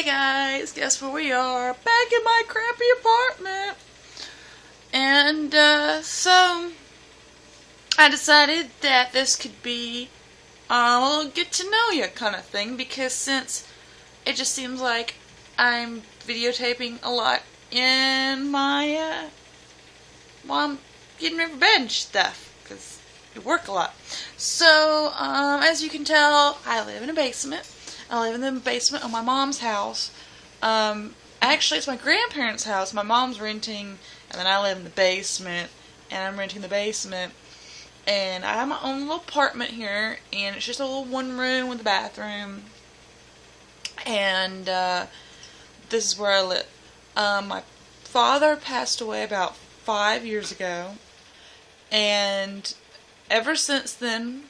Hey guys, guess where we are? Back in my crappy apartment. And, so, I decided that this could be a little get to know you kind of thing, because since it just seems like I'm videotaping a lot in my, while I'm getting ready for bed and stuff, because we work a lot. So, as you can tell, I live in a basement. I live in the basement of my mom's house. Actually, it's my grandparents' house. My mom's renting, and then I live in the basement, and I'm renting the basement. And I have my own little apartment here, and it's just a little one room with a bathroom. And this is where I live. My father passed away about 5 years ago, and ever since then,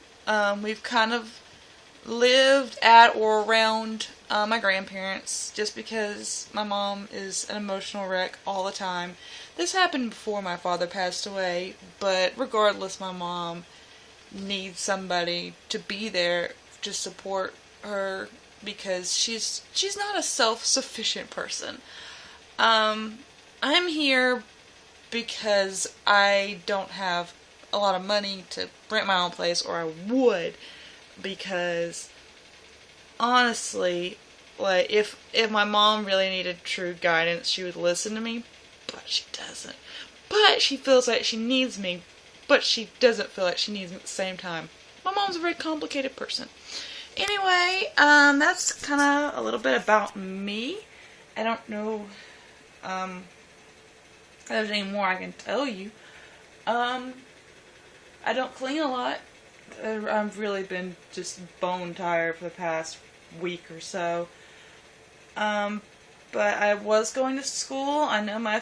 we've kind of lived at or around my grandparents, just because my mom is an emotional wreck all the time. This happened before my father passed away, but regardless, my mom needs somebody to be there to support her, because she's not a self-sufficient person. I'm here because I don't have a lot of money to rent my own place, or I would, because honestly, like, if my mom really needed true guidance, she would listen to me, but she doesn't. But she feels like she needs me, but she doesn't feel like she needs me at the same time. My mom's a very complicated person. Anyway, that's kind of a little bit about me. I don't know if there's any more I can tell you. I don't clean a lot. I've really been just bone tired for the past week or so. But I was going to school. I know my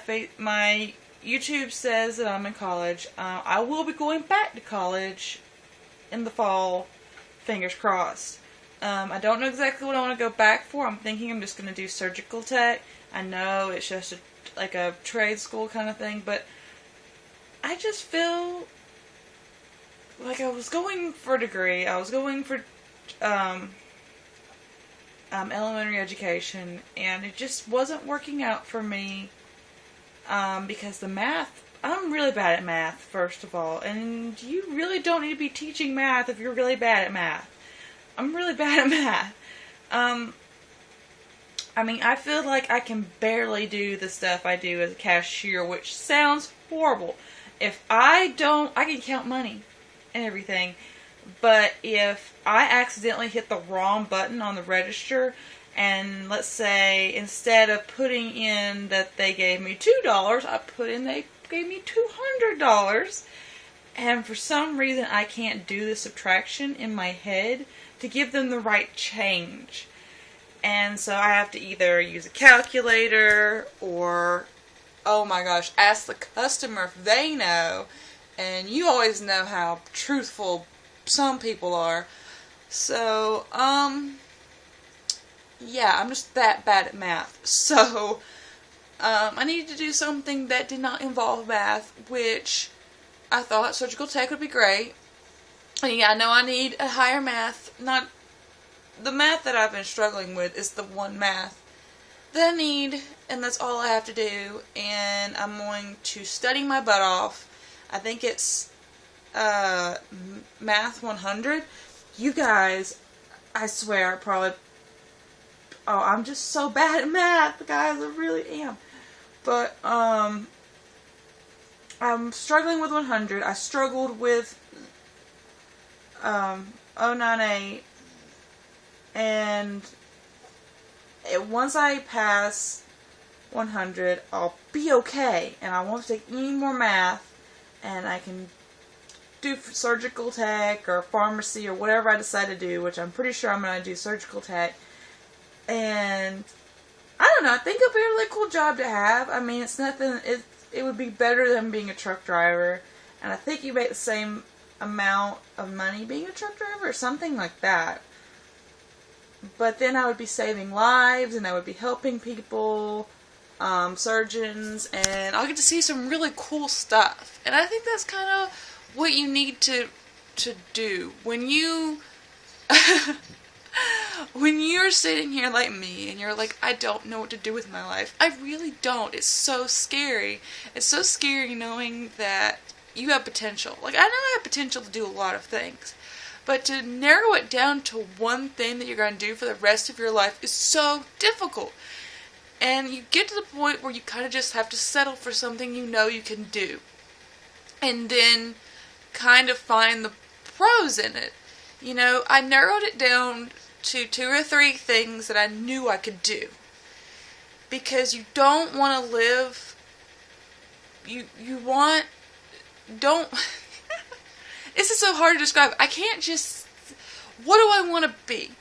YouTube says that I'm in college. I will be going back to college in the fall. Fingers crossed. I don't know exactly what I want to go back for. I'm thinking I'm just going to do surgical tech. I know it's just like a trade school kind of thing, but I just feel like I was going for a degree. I was going for elementary education, and it just wasn't working out for me because the math, I'm really bad at math, first of all, and you really don't need to be teaching math if you're really bad at math. I'm really bad at math. I mean, I feel like I can barely do the stuff I do as a cashier, which sounds horrible. If I can count money and everything, but if I accidentally hit the wrong button on the register, and let's say instead of putting in that they gave me $2, I put in they gave me $200, and for some reason I can't do the subtraction in my head to give them the right change, and so I have to either use a calculator or, oh my gosh, ask the customer if they know. And you always know how truthful some people are. So, yeah, I'm just that bad at math. So, I needed to do something that did not involve math, which I thought surgical tech would be great. And yeah, I know I need a higher math. Not the math that I've been struggling with is the one math that I need, and that's all I have to do. And I'm going to study my butt off. I think it's Math 100. You guys, I swear, I'm just so bad at math, guys, I really am. But, I'm struggling with 100. I struggled with 098, and once I pass 100, I'll be okay, and I won't take any more math, and I can do surgical tech or pharmacy or whatever I decide to do, which I'm pretty sure I'm going to do surgical tech. And I don't know, I think it'll be a really cool job to have. I mean, it's nothing, it would be better than being a truck driver, and I think you make the same amount of money being a truck driver or something like that. But then I would be saving lives, and I would be helping people, surgeons, and I'll get to see some really cool stuff. And I think that's kind of what you need to do when you when you're sitting here like me and you're like, I don't know what to do with my life, I really don't. It's so scary. It's so scary knowing that you have potential. Like, I know I have potential to do a lot of things, but to narrow it down to one thing that you're going to do for the rest of your life is so difficult. And you get to the point where you kind of just have to settle for something you know you can do. And then kind of find the pros in it. You know, I narrowed it down to 2 or 3 things that I knew I could do. Because you don't want to live, don't, this is so hard to describe. I can't just, what do I want to be?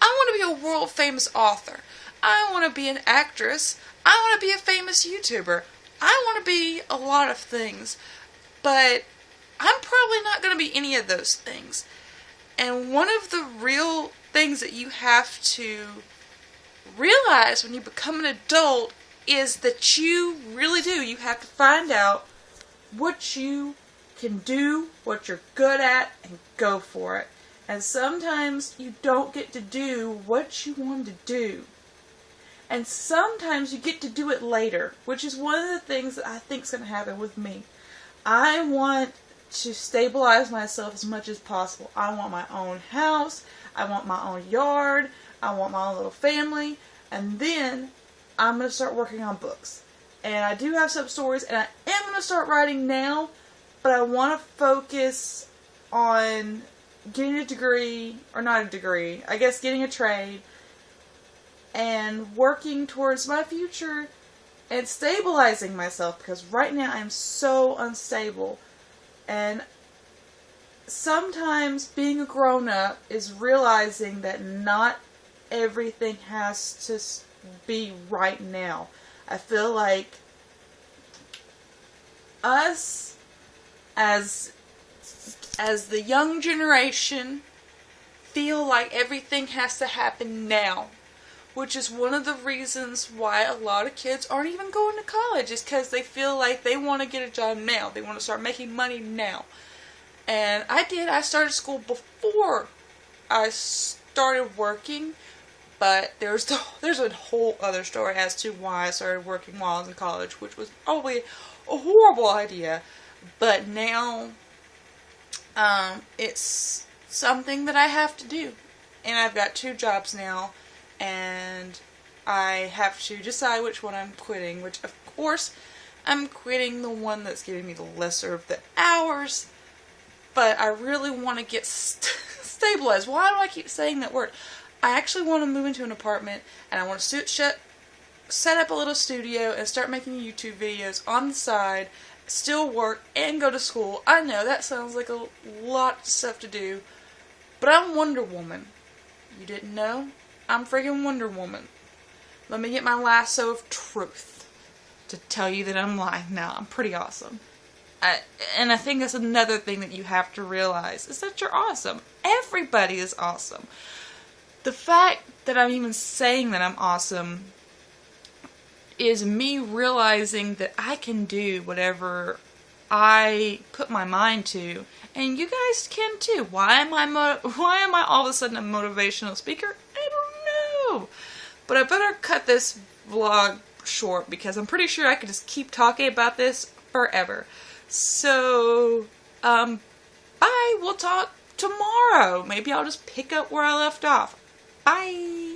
I want to be a world famous author. I want to be an actress. I want to be a famous YouTuber. I want to be a lot of things. But I'm probably not going to be any of those things. And one of the real things that you have to realize when you become an adult is that you really do. You have to find out what you can do, what you're good at, and go for it. And sometimes you don't get to do what you want to do. And sometimes you get to do it later, which is one of the things that I think is going to happen with me. I want to stabilize myself as much as possible. I want my own house. I want my own yard. I want my own little family. And then I'm going to start working on books. And I do have some stories, and I am going to start writing now, but I want to focus on getting a degree, or not a degree, I guess getting a trade, and working towards my future and stabilizing myself, because right now I'm so unstable. And sometimes being a grown-up is realizing that not everything has to be right now. I feel like us as the young generation feel like everything has to happen now, which is one of the reasons why a lot of kids aren't even going to college, is because they feel like they want to get a job now. They want to start making money now. And I started school before I started working, but there's a whole other story as to why I started working while I was in college, which was probably a horrible idea. But now, it's something that I have to do. And I've got 2 jobs now, and I have to decide which one I'm quitting, which of course I'm quitting the one that's giving me the lesser of the hours, but I really want to get stabilized. Why do I keep saying that word? I actually want to move into an apartment, and I want to set up a little studio and start making YouTube videos on the side, still work, and go to school. I know that sounds like a lot of stuff to do, but I'm Wonder Woman. You didn't know? I'm freaking Wonder Woman. Let me get my lasso of truth to tell you that I'm lying. Now, I'm pretty awesome. And I think that's another thing that you have to realize, is that you're awesome. Everybody is awesome. The fact that I'm even saying that I'm awesome is me realizing that I can do whatever I put my mind to, and you guys can too. Why am I all of a sudden a motivational speaker? I don't know. But I better cut this vlog short, because I'm pretty sure I could just keep talking about this forever. So, bye. We'll talk tomorrow. Maybe I'll just pick up where I left off. Bye.